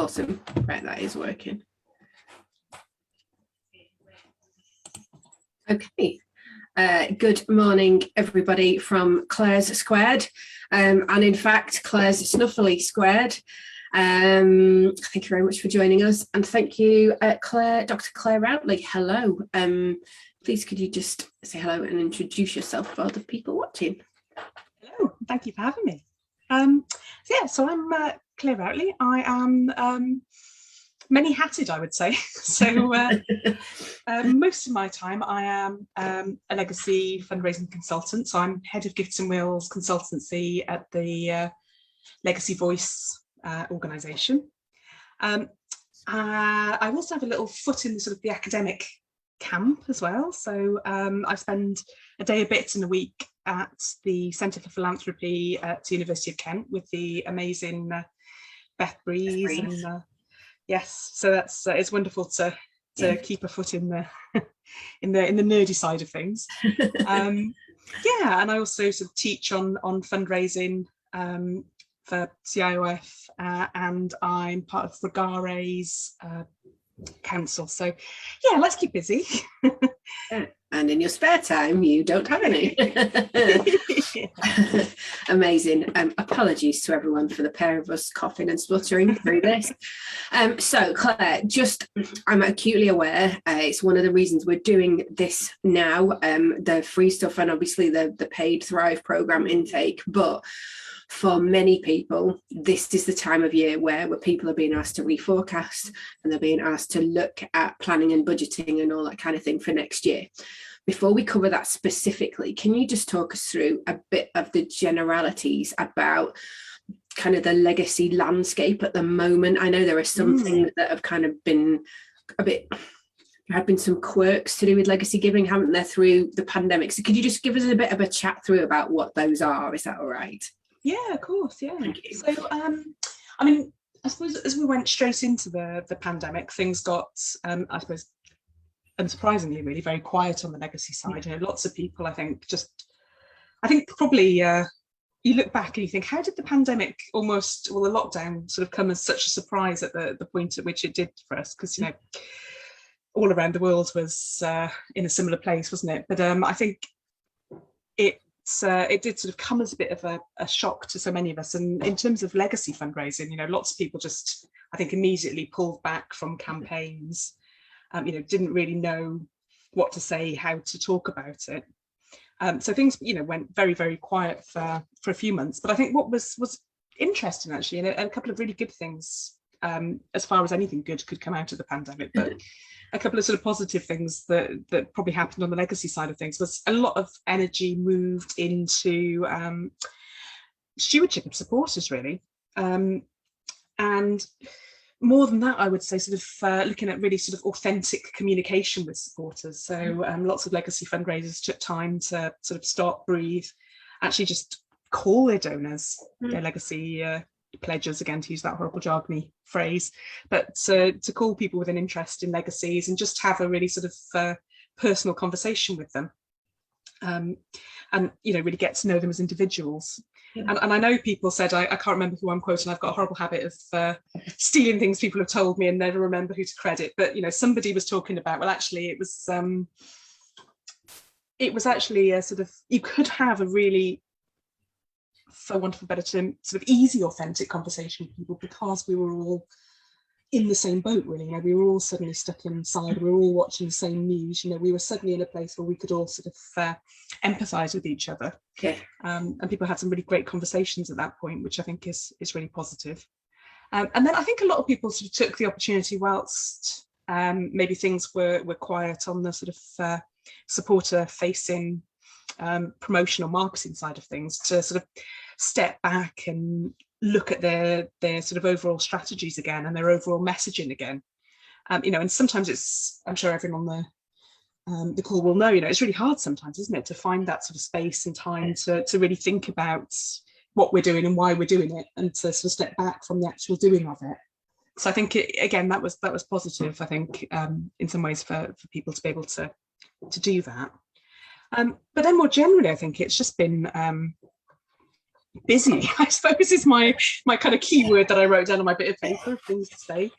Awesome. Right, that is working. Okay. Good morning, everybody from Claire's Squared, and in fact, Claire's Snuffily Squared. Thank you very much for joining us, and thank you, Dr. Claire Routley. Hello. Please, could you just say hello and introduce yourself for other people watching? Hello, thank you for having me. So I'm Claire Routley. I am many-hatted, I would say. So most of my time I am a legacy fundraising consultant. So I'm head of Gifts and Wills consultancy at the Legacy Voice organisation. I also have a little foot in the sort of the academic camp as well. So I spend a day a bit in a week at the Centre for Philanthropy at the University of Kent with the amazing Beth Breeze. And yes, so that's it's wonderful to keep a foot in the in the nerdy side of things. Yeah, and I also sort of teach on fundraising for CIOF, and I'm part of Regare's council. So yeah, let's keep busy. And in your spare time, you don't have any. Amazing. Apologies to everyone for the pair of us coughing and spluttering through this. So Claire, I'm acutely aware, it's one of the reasons we're doing this now, the free stuff and obviously the paid Thrive programme intake, but for many people, this is the time of year where people are being asked to reforecast and they're being asked to look at planning and budgeting and all that kind of thing for next year. Before we cover that specifically, can you just talk us through a bit of the generalities about kind of the legacy landscape at the moment? I know there are some things that have kind of been there have been some quirks to do with legacy giving, haven't there, through the pandemic? So could you just give us a bit of a chat through about what those are? Is that all right? Yeah, of course. Yeah. So, I mean, I suppose as we went straight into the pandemic, things got, I suppose, unsurprisingly, really very quiet on the legacy side. You know, lots of people, I think probably you look back and you think, how did the pandemic the lockdown sort of come as such a surprise at the point at which it did for us? Because, you know, all around the world was in a similar place, wasn't it? But I think it did sort of come as a bit of a shock to so many of us. And in terms of legacy fundraising, you know, lots of people just, I think, immediately pulled back from campaigns, you know, didn't really know what to say, how to talk about it. So things, you know, went very, very quiet for a few months. But I think what was interesting, actually, and a couple of really good things, as far as anything good could come out of the pandemic, but a couple of sort of positive things that probably happened on the legacy side of things was a lot of energy moved into stewardship of supporters, really. And more than that, I would say sort of looking at really sort of authentic communication with supporters. So lots of legacy fundraisers took time to sort of stop, breathe, actually just call their donors, their legacy pledges, again, to use that horrible jargony phrase, but to call people with an interest in legacies and just have a really sort of personal conversation with them, and, you know, really get to know them as individuals. And I know people said, I can't remember who I'm quoting, I've got a horrible habit of stealing things people have told me and never remember who to credit, but, you know, somebody was talking about, well, actually it was actually a sort of, you could have a really, for want of a better term, sort of easy, authentic conversation with people because we were all in the same boat, really. You know, we were all suddenly stuck inside, we were all watching the same news, you know, we were suddenly in a place where we could all sort of empathise with each other. Yeah. And people had some really great conversations at that point, which I think is really positive. And then I think a lot of people sort of took the opportunity whilst maybe things were quiet on the sort of supporter-facing promotional marketing side of things to sort of step back and look at their sort of overall strategies again and their overall messaging again. You know, and sometimes it's, I'm sure everyone on the call will know, you know, it's really hard sometimes, isn't it, to find that sort of space and time to really think about what we're doing and why we're doing it, and to sort of step back from the actual doing of it. So I think again that was positive, I think, in some ways for people to be able to do that. But then more generally, I think it's just been busy, I suppose, is my kind of keyword that I wrote down on my bit of paper, things to say.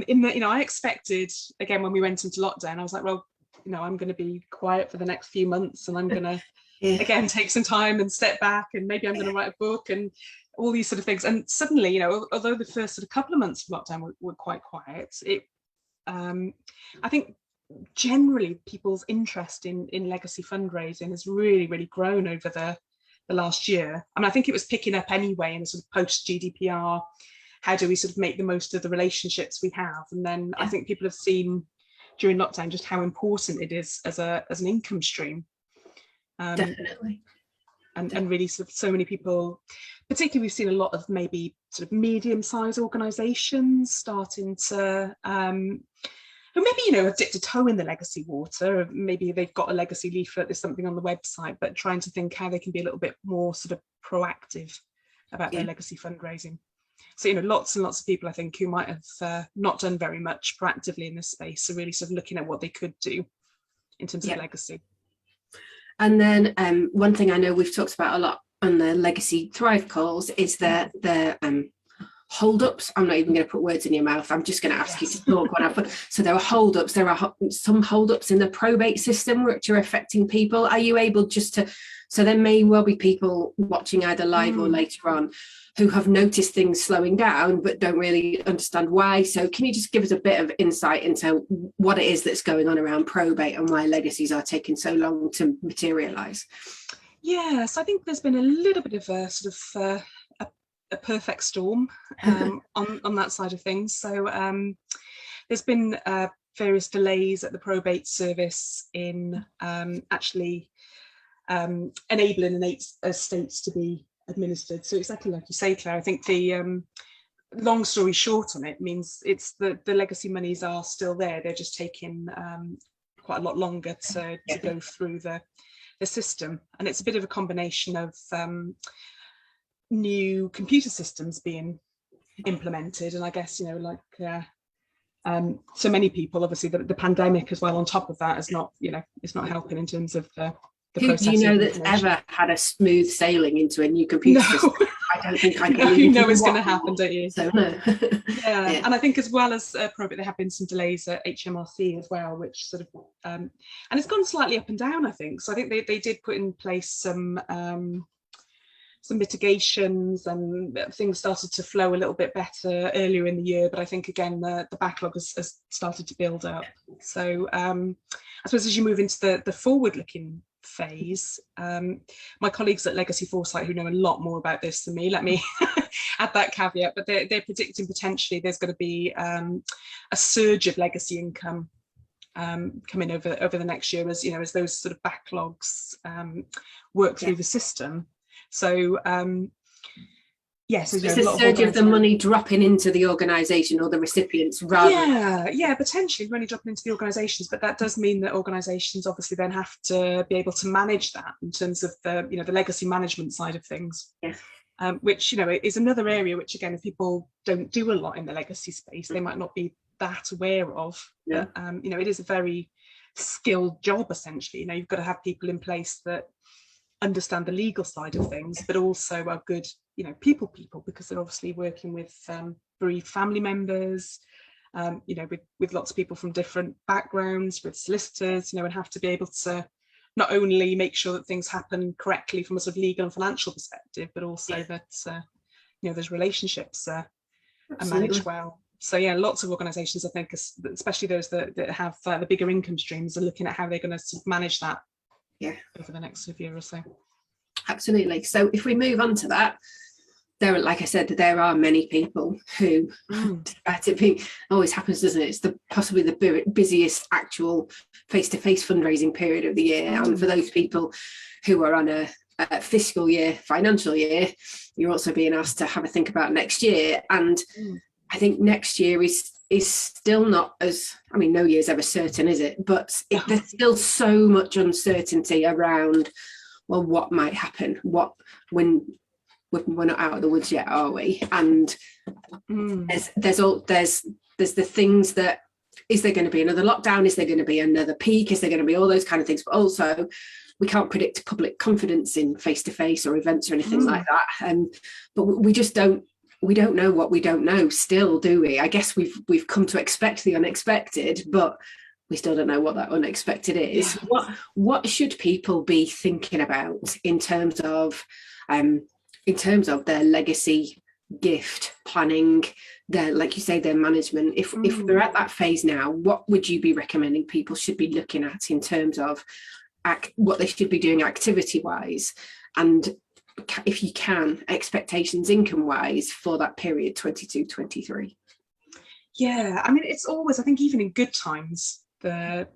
In that, I expected, again, when we went into lockdown, I was like, well, I'm going to be quiet for the next few months, and I'm going to, again, take some time and step back, and maybe I'm going to write a book and all these sort of things. And suddenly, although the first sort of couple of months of lockdown were quite quiet, I think generally people's interest in legacy fundraising has really, really grown over the last year. I mean, I think it was picking up anyway in a sort of post-GDPR, how do we sort of make the most of the relationships we have? And then I think people have seen during lockdown just how important it is as an income stream. Definitely. And really sort of so many people, particularly we've seen a lot of maybe sort of medium-sized organisations starting to who maybe have dipped a toe in the legacy water, or maybe they've got a legacy leaflet, there's something on the website, but trying to think how they can be a little bit more sort of proactive about their legacy fundraising. So lots and lots of people, I think, who might have not done very much proactively in this space are really sort of looking at what they could do in terms of legacy. And then one thing I know we've talked about a lot on the Legacy Thrive calls is the holdups. I'm not even going to put words in your mouth. I'm just going to ask you to talk what I've put. So there are holdups. There are some holdups in the probate system which are affecting people. Are you able just to, so there may well be people watching either live or later on who have noticed things slowing down but don't really understand why. So can you just give us a bit of insight into what it is that's going on around probate and why legacies are taking so long to materialise? Yes, I think there's been a little bit of a sort of a perfect storm on that side of things. So there's been various delays at the probate service in actually enabling estates to be administered. So exactly like you say, Claire, I think the long story short on it means it's the legacy monies are still there. They're just taking quite a lot longer to go through the system. And it's a bit of a combination of new computer systems being implemented, and I guess so many people, obviously the pandemic as well on top of that is not it's not helping in terms of the who do you know that's ever had a smooth sailing into a new computer system? I don't think I can. You know it's going to happen, don't you? So no. Yeah, and I think as well as probate, there have been some delays at HMRC as well, which sort of and it's gone slightly up and down, I think. So I think they did put in place some mitigations, and things started to flow a little bit better earlier in the year, but I think again the backlog has started to build up. So I suppose as you move into the forward-looking phase, my colleagues at Legacy Foresight, who know a lot more about this than me, let me add that caveat, but they're predicting potentially there's going to be a surge of legacy income coming over the next year, as those sort of backlogs work through the system. So yes, it's a surge of the money dropping into the organisation or the recipients rather. Yeah, potentially money dropping into the organisations, but that does mean that organisations obviously then have to be able to manage that in terms of the legacy management side of things. Yes. Which is another area which, again, if people don't do a lot in the legacy space, they might not be that aware of. Yeah. But, it is a very skilled job essentially. You've got to have people in place that understand the legal side of things, but also are good people, because they're obviously working with bereaved family members, with lots of people from different backgrounds, with solicitors, and have to be able to not only make sure that things happen correctly from a sort of legal and financial perspective, but also that those relationships are managed well. So yeah, lots of organisations, I think, especially those that have the bigger income streams, are looking at how they're going to sort of manage that over the next year or so. Absolutely. So if we move on to that, like I said, there are many people who, despite it being, always happens, doesn't it? It's possibly the busiest actual face-to-face fundraising period of the year. And for those people who are on a fiscal year, financial year, you're also being asked to have a think about next year. And I think next year is still not as, no year's ever certain, is it? But there's still so much uncertainty around, well, what might happen? When we're not out of the woods yet, are we? And there's the things that, is there going to be another lockdown? Is there going to be another peak? Is there going to be all those kind of things? But also we can't predict public confidence in face-to-face or events or anything like that. But we just don't know what we don't know still, do we? I guess we've come to expect the unexpected, but we still don't know what that unexpected is. Yeah. What should people be thinking about in terms of their legacy gift planning, their, like you say, their management? If we're at that phase now, what would you be recommending people should be looking at in terms of what they should be doing activity wise, and if you can, expectations income wise for that period 22-23? Yeah, I mean, it's always, I think even in good times, the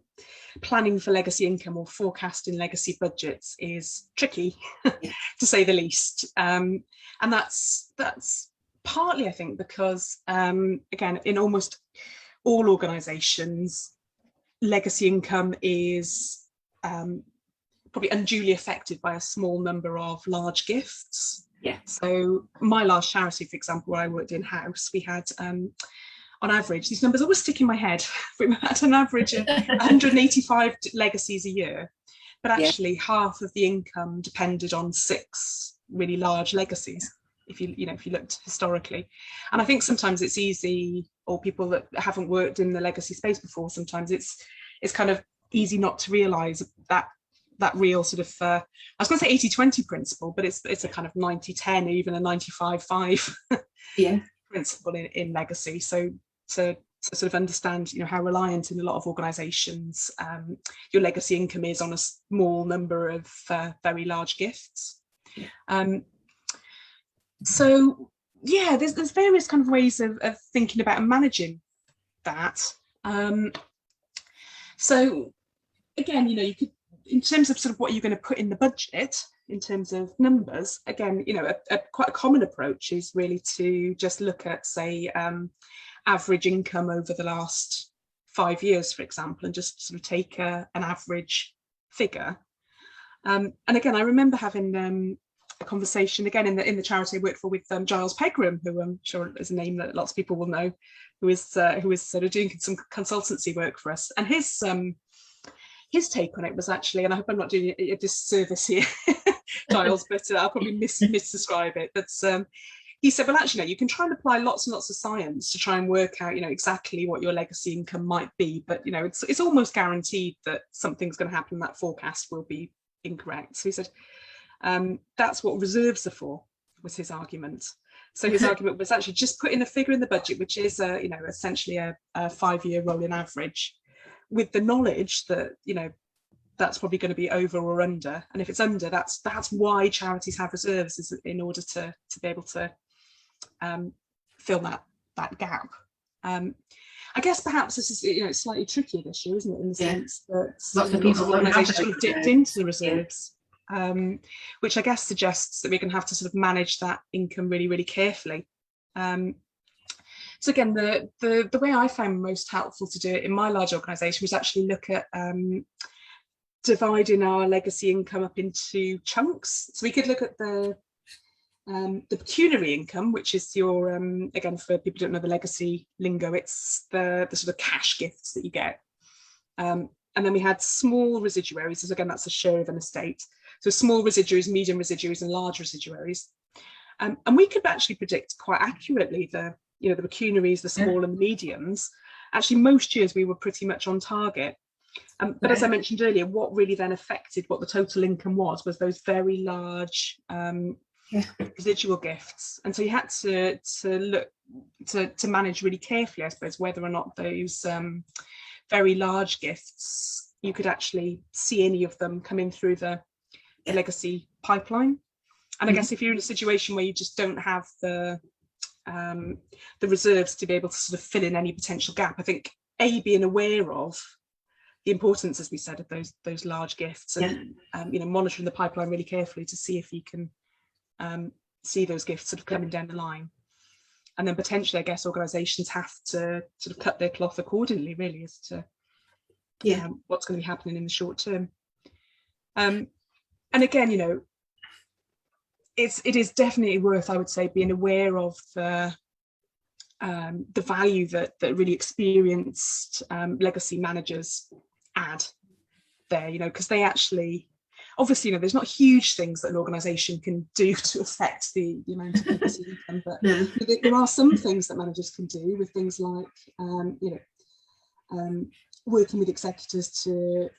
planning for legacy income or forecasting legacy budgets is tricky, to say the least. And that's partly, I think, because, again, in almost all organisations, legacy income is probably unduly affected by a small number of large gifts. Yeah. So my last charity, for example, where I worked in-house, we had, on average, these numbers always stick in my head, we had an average of 185 legacies a year, but actually half of the income depended on 6 really large legacies, if you looked historically. And I think sometimes it's easy, or people that haven't worked in the legacy space before, sometimes it's kind of easy not to realise that real sort of, I was going to say 80-20 principle, but it's a kind of 90-10, even a 95-5 principle in legacy. So to sort of understand, how reliant in a lot of organisations your legacy income is on a small number of very large gifts. So yeah, there's various kind of ways of thinking about and managing that. So again, you could, in terms of sort of what you're going to put in the budget, in terms of numbers, again, quite a common approach is really to just look at, say, average income over the last 5 years, for example, and just sort of take an average figure. And again, I remember having a conversation again in the charity I worked for with Giles Pegram, who I'm sure is a name that lots of people will know, who is sort of doing some consultancy work for us. And his take on it was actually, and I hope I'm not doing a disservice here, Giles, but I'll probably misdescribe it. But he said, well, actually, no, you can try and apply lots and lots of science to try and work out, exactly what your legacy income might be. But, it's almost guaranteed that something's going to happen. That forecast will be incorrect. So he said, that's what reserves are for, was his argument. So his argument was actually just put in a figure in the budget, which is, essentially a 5-year rolling average, with the knowledge that, that's probably going to be over or under. And if it's under, that's why charities have reserves, is in order to be able to fill that gap. I guess perhaps this is, it's slightly trickier this year, isn't it, in the sense that lots of people organisations sort of dipped into the reserves, which I guess suggests that we're going to have to sort of manage that income really, really carefully. So again, the way I found most helpful to do it in my large organisation was actually look at dividing our legacy income up into chunks. So we could look at the pecuniary income, which is your, again, for people who don't know the legacy lingo, it's the sort of cash gifts that you get. And then we had small residuaries. So again, that's a share of an estate. So small residuaries, medium residuaries, and large residuaries. And we could actually predict quite accurately the pecuniaries, the small and the mediums. Actually, most years we were pretty much on target. But as I mentioned earlier, what really then affected what the total income was those very large residual gifts. And so you had to look to manage really carefully, I suppose, whether or not those very large gifts, you could actually see any of them coming through the legacy pipeline. And I guess if you're in a situation where you just don't have the reserves to be able to sort of fill in any potential gap, I think being aware of the importance, as we said, of those large gifts, and monitoring the pipeline really carefully to see if you can see those gifts sort of coming down the line. And then potentially, I guess, organisations have to sort of cut their cloth accordingly, really, as to what's going to be happening in the short term. And again, it is definitely worth, I would say, being aware of the value that really experienced legacy managers add there, because they actually, obviously, there's not huge things that an organisation can do to affect the amount of legacy income, but No. there are some things that managers can do with things like, working with executors to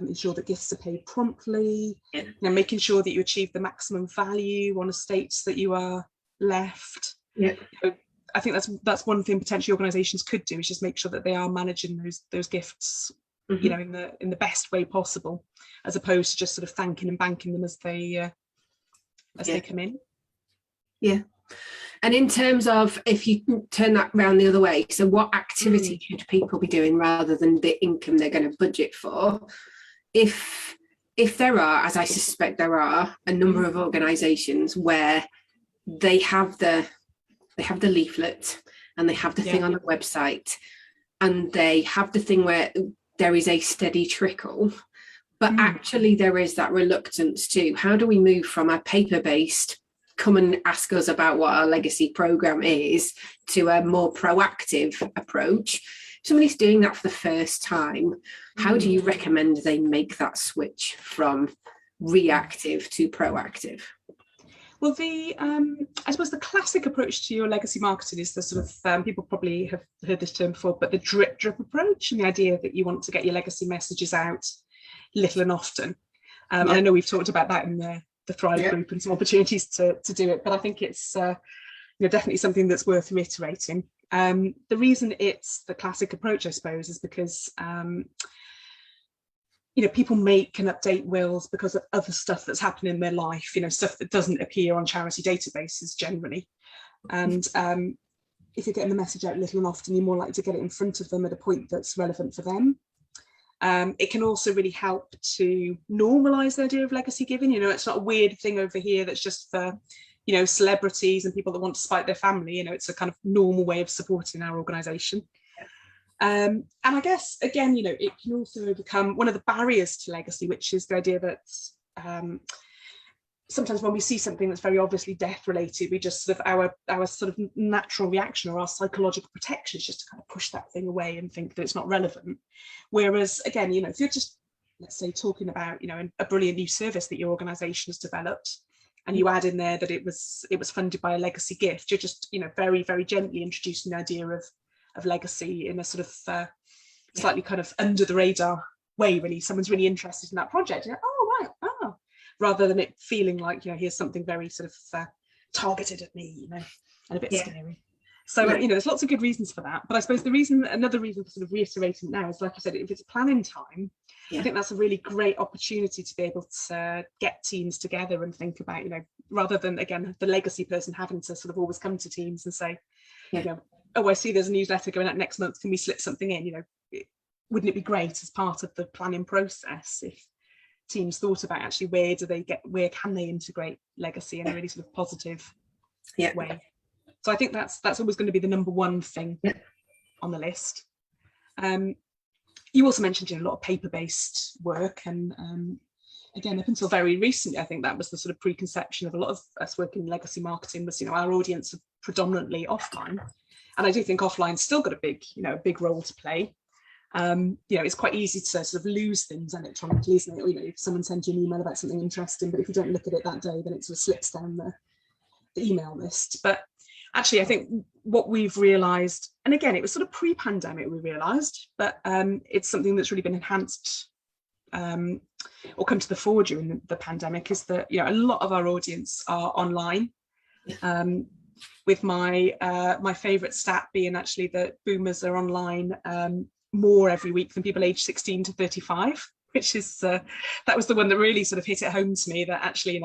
ensure that gifts are paid promptly, making sure that you achieve the maximum value on estates that you are left. I think that's one thing potentially organisations could do, is just make sure that they are managing those gifts, in the best way possible, as opposed to just sort of thanking and banking them as they come in. Yeah. And in terms of, if you turn that round the other way, so what activity should people be doing rather than the income they're going to budget for? If there are, as I suspect there are, a number of organisations where they have the leaflet and they have the thing on the website, and they have the thing where there is a steady trickle, but actually there is that reluctance too. How do we move from a paper-based, come and ask us about what our legacy program is, to a more proactive approach? Somebody's doing that for the first time. How do you recommend they make that switch from reactive to proactive? Well, I suppose the classic approach to your legacy marketing is the sort of, people probably have heard this term before, but the drip approach, and the idea that you want to get your legacy messages out little and often. And I know we've talked about that in the Thrive group and some opportunities to do it, but I think it's definitely something that's worth reiterating. The reason it's the classic approach, I suppose, is because people make and update wills because of other stuff that's happening in their life, stuff that doesn't appear on charity databases generally. And if you're getting the message out little and often, you're more likely to get it in front of them at a point that's relevant for them. It can also really help to normalise the idea of legacy giving. It's not a weird thing over here that's just for, celebrities and people that want to spite their family. It's a kind of normal way of supporting our organisation. And I guess, again, it can also overcome one of the barriers to legacy, which is the idea that sometimes when we see something that's very obviously death related, we just sort of, our sort of natural reaction or our psychological protection is just to kind of push that thing away and think that it's not relevant. Whereas, again, if you're just, let's say, talking about, a brilliant new service that your organisation has developed, and you add in there that it was funded by a legacy gift, you're just, very, very gently introducing the idea of legacy in a sort of slightly kind of under the radar way. Really, someone's really interested in that project, rather than it feeling like, here's something very sort of targeted at me, and a bit scary. So there's lots of good reasons for that, but I suppose another reason for sort of reiterating now is, like I said, if it's planning time, I think that's a really great opportunity to be able to get teams together and think about, rather than, again, the legacy person having to sort of always come to teams and say, oh, I see there's a newsletter going out next month, can we slip something in? Wouldn't it be great as part of the planning process if teams thought about actually where can they integrate legacy in a really sort of positive way? So I think that's always going to be the number one thing on the list. You also mentioned a lot of paper-based work, and again, up until very recently, I think that was the sort of preconception of a lot of us working in legacy marketing was, our audience are predominantly offline. And I do think offline's still got a big role to play. It's quite easy to sort of lose things electronically, isn't it? If someone sends you an email about something interesting, but if you don't look at it that day, then it sort of slips down the email list. But actually, I think what we've realised, and again, it was sort of pre-pandemic we realised, but it's something that's really been enhanced or come to the fore during the pandemic, is that a lot of our audience are online. With my favourite stat being actually that boomers are online more every week than people aged 16 to 35, which is that was the one that really sort of hit it home to me, that actually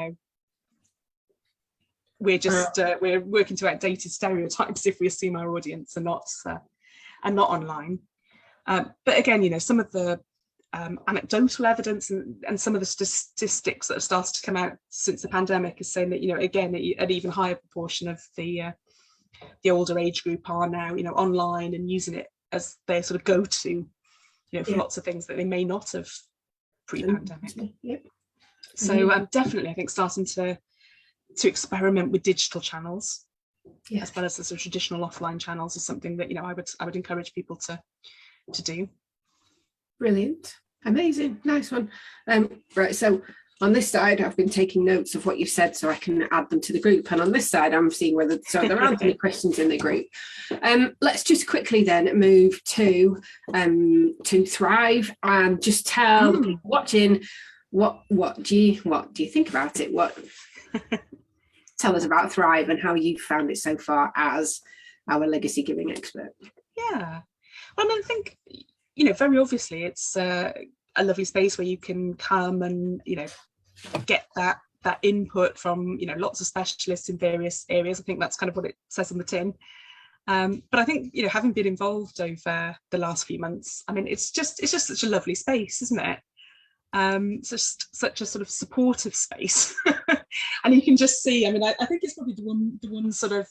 we're just we're working to outdated stereotypes if we assume our audience are not online. But again, some of the anecdotal evidence and some of the statistics that have started to come out since the pandemic is saying that again, an even higher proportion of the older age group are now online and using it as their sort of go-to for lots of things that they may not have pre-pandemic. So definitely, I think starting to experiment with digital channels as well as the sort of traditional offline channels is something that I would encourage people to do. Brilliant, amazing, nice one. Right, so on this side, I've been taking notes of what you've said so I can add them to the group. And on this side, I'm seeing whether there aren't any questions in the group. Let's just quickly then move to Thrive, and just tell people watching what do you think about it? Tell us about Thrive and how you've found it so far as our legacy giving expert. Yeah, well, I think, very obviously it's a lovely space where you can come and get that input from lots of specialists in various areas. I think that's kind of what it says on the tin. But I think having been involved over the last few months, I mean, it's just such a lovely space, isn't it? Just such a sort of supportive space. And you can just see, I mean, I think it's probably the one sort of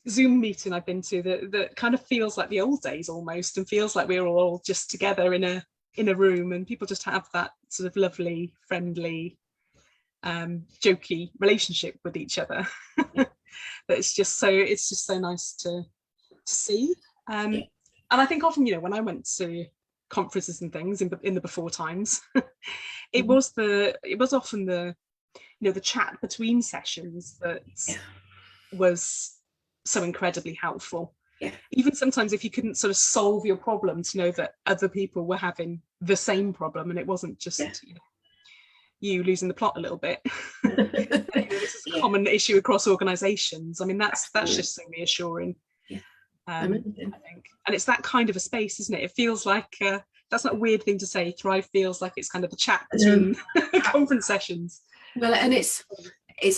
Zoom meeting I've been to that kind of feels like the old days almost, and feels like we're all just together in a room, and people just have that sort of lovely, friendly, jokey relationship with each other. That it's just so nice to see. And I think often, when I went to conferences and things in the before times, it was often the chat between sessions that was so incredibly helpful. Even sometimes if you couldn't sort of solve your problem, to know that other people were having the same problem, and it wasn't just you losing the plot a little bit. This is a common issue across organizations. I mean, that's just so reassuring. I think, and it's that kind of a space, isn't it? It feels like that's not a weird thing to say. Thrive feels like it's kind of the chat between conference sessions. Well, and it's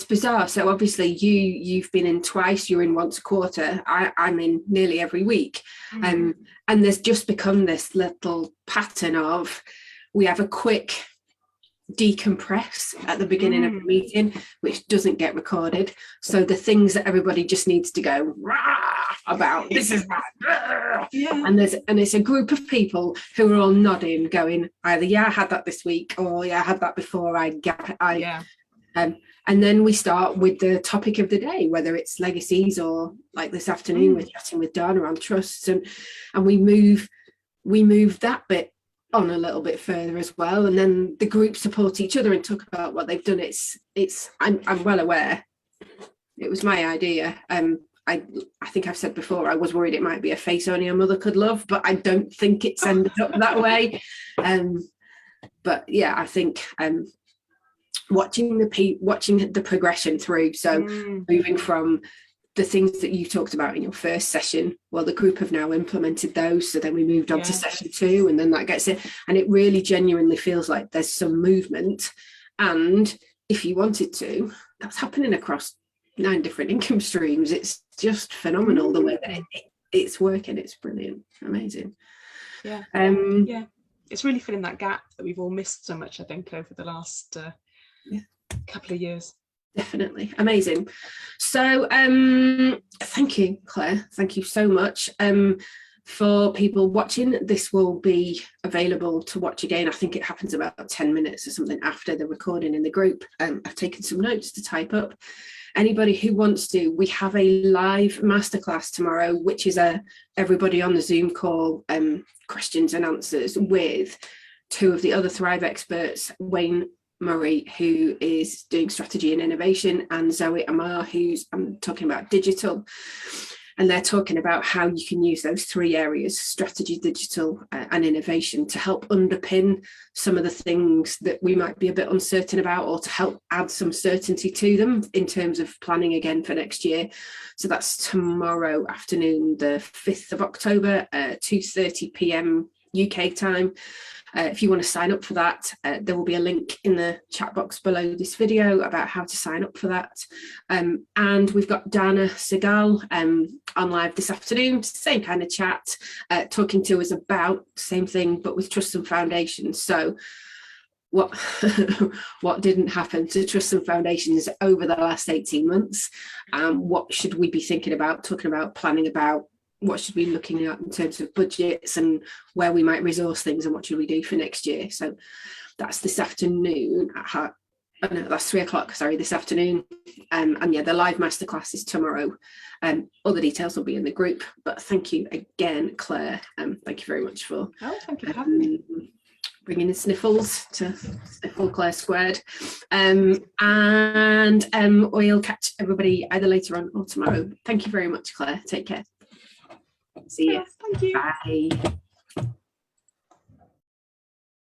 bizarre. So obviously you've been in twice. You're in once a quarter. I'm in nearly every week, and there's just become this little pattern of we have a quick decompress at the beginning of the meeting, which doesn't get recorded. So the things that everybody just needs to go about, this is bad. And it's a group of people who are all nodding, going either I had that this week, or I had that before. And then we start with the topic of the day, whether it's legacies or like this afternoon we're chatting with Dana on trusts, and we move that bit on a little bit further as well, and then the group support each other and talk about what they've done. I'm well aware it was my idea. I think I've said before, I was worried it might be a face only a mother could love, but I don't think it's ended up that way. But yeah, I think watching the progression through, so moving from the things that you talked about in your first session, well, the group have now implemented those, so then we moved on to session 2, and then that gets it, and it really genuinely feels like there's some movement. And if you wanted to, that's happening across 9 different income streams. It's just phenomenal the way that it's working. It's brilliant, amazing. It's really filling that gap that we've all missed so much, I think, over the last couple of years. Definitely amazing. So thank you, Claire, thank you so much. For people watching, this will be available to watch again. I think it happens about 10 minutes or something after the recording in the group. I've taken some notes to type up. Anybody who wants to, we have a live masterclass tomorrow, which is everybody on the Zoom call, questions and answers with 2 of the other Thrive experts, Wayne Murray, who is doing strategy and innovation, and Zoe Amar, who's talking about digital. And they're talking about how you can use those 3 areas, strategy, digital, and innovation, to help underpin some of the things that we might be a bit uncertain about, or to help add some certainty to them in terms of planning again for next year. So that's tomorrow afternoon, the 5th of October, 2:30 p.m. UK time. If you want to sign up for that, there will be a link in the chat box below this video about how to sign up for that. And we've got Dana Segal on live this afternoon, same kind of chat, talking to us about the same thing, but with Trusts and Foundations. So what didn't happen to Trusts and Foundations over the last 18 months? What should we be thinking about, talking about, planning about? What should we be looking at in terms of budgets and where we might resource things, and what should we do for next year? So that's this afternoon that's 3 o'clock, this afternoon. And the live masterclass is tomorrow. All the details will be in the group, but thank you again, Claire. Thank you very much for thank you for having me. bringing the sniffles to Sniffle Claire Squared. We'll catch everybody either later on or tomorrow. Thank you very much, Claire. Take care. See you. Thank you. Bye.